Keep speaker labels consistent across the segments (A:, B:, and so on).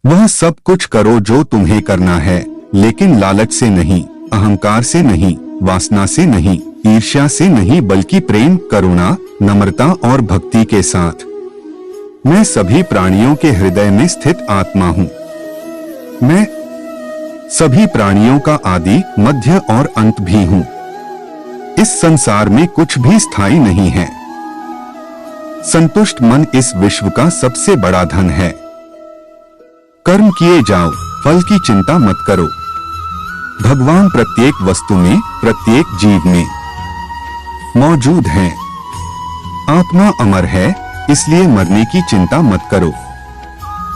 A: वह सब कुछ करो जो तुम्हें करना है, लेकिन लालच से नहीं, अहंकार से नहीं, वासना से नहीं, ईर्ष्या से नहीं, बल्कि प्रेम, करुणा, नम्रता और भक्ति के साथ। मैं सभी प्राणियों के हृदय में स्थित आत्मा हूँ। मैं सभी प्राणियों का आदि, मध्य और अंत भी हूँ। इस संसार में कुछ भी स्थायी नहीं है। संतुष्ट मन इस विश्व का सबसे बड़ा धन है। कर्म किए जाओ, फल की चिंता मत करो। भगवान प्रत्येक वस्तु में, प्रत्येक जीव में मौजूद हैं। आत्मा अमर है, इसलिए मरने की चिंता मत करो।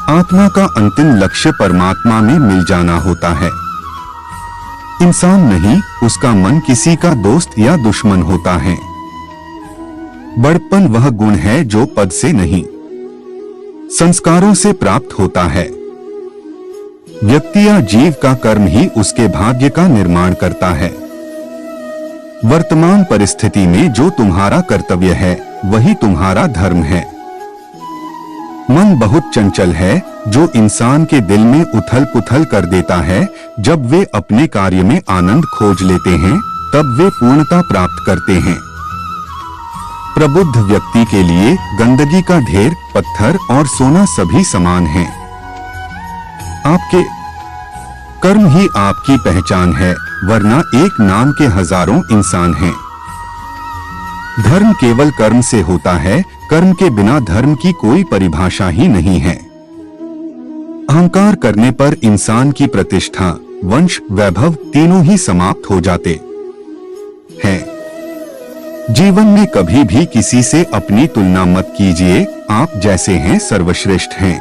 A: आत्मा का अंतिम लक्ष्य परमात्मा में मिल जाना होता है। इंसान नहीं, उसका मन किसी का दोस्त या दुश्मन होता है। बड़प्पन वह गुण है जो पद से नहीं, संस्कारों से प्राप्त होता है। व्यक्ति या जीव का कर्म ही उसके भाग्य का निर्माण करता है। वर्तमान परिस्थिति में जो तुम्हारा कर्तव्य है, वही तुम्हारा धर्म है। मन बहुत चंचल है, जो इंसान के दिल में उथल पुथल कर देता है। जब वे अपने कार्य में आनंद खोज लेते हैं, तब वे पूर्णता प्राप्त करते हैं। प्रबुद्ध व्यक्ति के लिए गंदगी का ढेर, पत्थर और सोना सभी समान हैं। आपके कर्म ही आपकी पहचान है, वरना एक नाम के हजारों इंसान हैं। धर्म केवल कर्म से होता है, कर्म के बिना धर्म की कोई परिभाषा ही नहीं है। अहंकार करने पर इंसान की प्रतिष्ठा, वंश, वैभव तीनों ही समाप्त हो जाते हैं। जीवन में कभी भी किसी से अपनी तुलना मत कीजिए, आप जैसे हैं सर्वश्रेष्ठ हैं।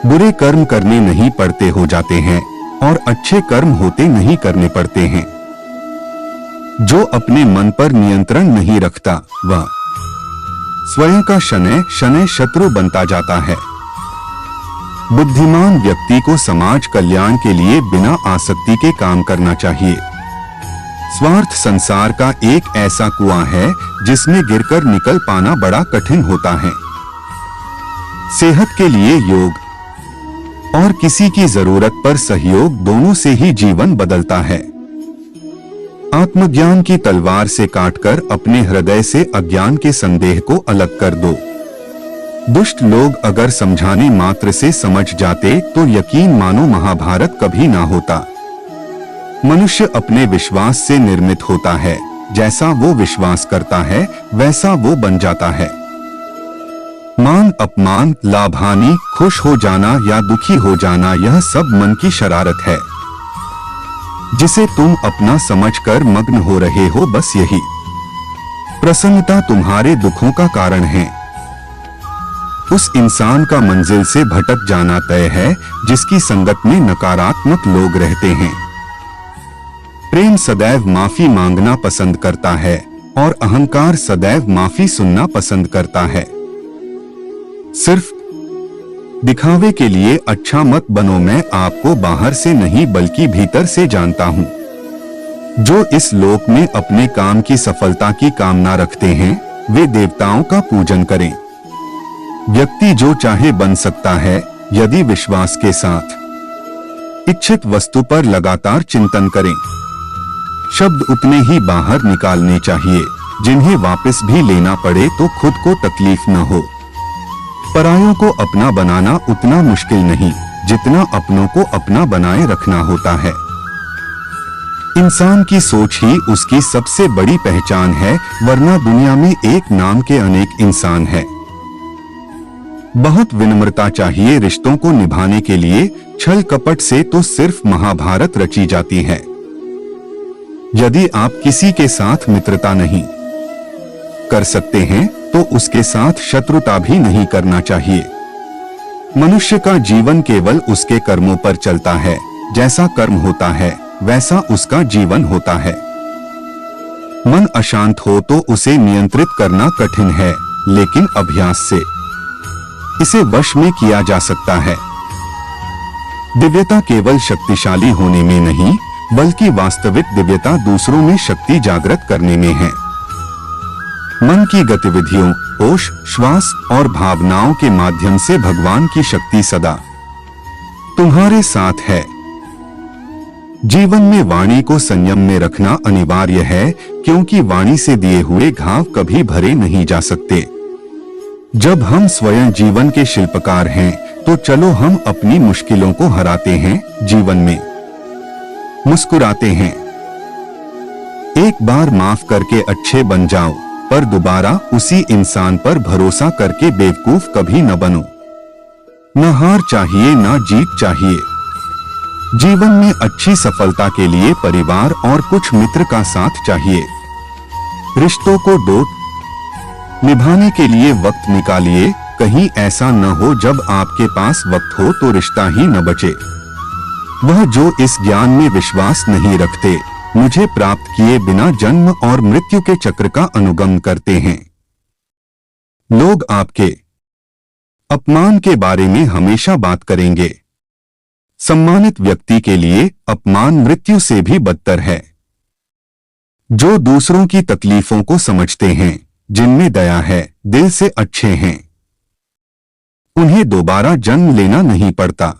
A: बुरे कर्म करने नहीं पड़ते हो जाते हैं, और अच्छे कर्म होते नहीं करने पड़ते हैं। जो अपने मन पर नियंत्रण नहीं रखता, वह स्वयं का शनैः शनैः शत्रु बनता जाता है। बुद्धिमान व्यक्ति को समाज कल्याण के लिए बिना आसक्ति के काम करना चाहिए। स्वार्थ संसार का एक ऐसा कुआं है, जिसमें गिरकर निकल पाना बड़ा कठिन होता है। सेहत के लिए योग और किसी की जरूरत पर सहयोग, दोनों से ही जीवन बदलता है। आत्मज्ञान की तलवार से काटकर अपने हृदय से अज्ञान के संदेह को अलग कर दो। दुष्ट लोग अगर समझाने मात्र से समझ जाते तो यकीन मानो महाभारत कभी ना होता। मनुष्य अपने विश्वास से निर्मित होता है। जैसा वो विश्वास करता है, वैसा वो बन जाता है। मान अपमान, लाभ हानि, खुश हो जाना या दुखी हो जाना, यह सब मन की शरारत है, जिसे तुम अपना समझकर मग्न हो रहे हो। बस यही प्रसन्नता तुम्हारे दुखों का कारण है। उस इंसान का मंजिल से भटक जाना तय है, जिसकी संगत में नकारात्मक लोग रहते हैं। प्रेम सदैव माफी मांगना पसंद करता है, और अहंकार सदैव माफी सुनना पसंद करता है। सिर्फ दिखावे के लिए अच्छा मत बनो। मैं आपको बाहर से नहीं बल्कि भीतर से जानता हूँ। जो इस लोक में अपने काम की सफलता की कामना रखते हैं, वे देवताओं का पूजन करें। व्यक्ति जो चाहे बन सकता है, यदि विश्वास के साथ इच्छित वस्तु पर लगातार चिंतन करें। शब्द उतने ही बाहर निकालने चाहिए, जिन्हें वापस भी लेना पड़े तो खुद को तकलीफ न हो। परायों को अपना बनाना उतना मुश्किल नहीं, जितना अपनों को अपना बनाए रखना होता है। इंसान की सोच ही उसकी सबसे बड़ी पहचान है, वरना दुनिया में एक नाम के अनेक इंसान हैं। बहुत विनम्रता चाहिए रिश्तों को निभाने के लिए। छल कपट से तो सिर्फ महाभारत रची जाती है। यदि आप किसी के साथ मित्रता नहीं कर सकते हैं, तो उसके साथ शत्रुता भी नहीं करना चाहिए। मनुष्य का जीवन केवल उसके कर्मों पर चलता है। जैसा कर्म होता है, वैसा उसका जीवन होता है। मन अशांत हो तो उसे नियंत्रित करना कठिन है, लेकिन अभ्यास से इसे वश में किया जा सकता है। दिव्यता केवल शक्तिशाली होने में नहीं, बल्कि वास्तविक दिव्यता दूसरों में शक्ति जागृत करने में है। मन की गतिविधियों, होश, श्वास और भावनाओं के माध्यम से भगवान की शक्ति सदा तुम्हारे साथ है। जीवन में वाणी को संयम में रखना अनिवार्य है, क्योंकि वाणी से दिए हुए घाव कभी भरे नहीं जा सकते। जब हम स्वयं जीवन के शिल्पकार हैं, तो चलो हम अपनी मुश्किलों को हराते हैं, जीवन में मुस्कुराते हैं। एक बार माफ करके अच्छे बन जाओ, पर दोबारा उसी इंसान पर भरोसा करके बेवकूफ कभी न बनो। न हार चाहिए, न जीत चाहिए। जीवन में अच्छी सफलता के लिए परिवार और कुछ मित्र का साथ चाहिए। रिश्तों को निभाने के लिए वक्त निकालिए, कहीं ऐसा न हो जब आपके पास वक्त हो तो रिश्ता ही न बचे। वह जो इस ज्ञान में विश्वास नहीं रखते, मुझे प्राप्त किए बिना जन्म और मृत्यु के चक्र का अनुगमन करते हैं। लोग आपके अपमान के बारे में हमेशा बात करेंगे। सम्मानित व्यक्ति के लिए अपमान मृत्यु से भी बदतर है। जो दूसरों की तकलीफों को समझते हैं, जिनमें दया है, दिल से अच्छे हैं, उन्हें दोबारा जन्म लेना नहीं पड़ता।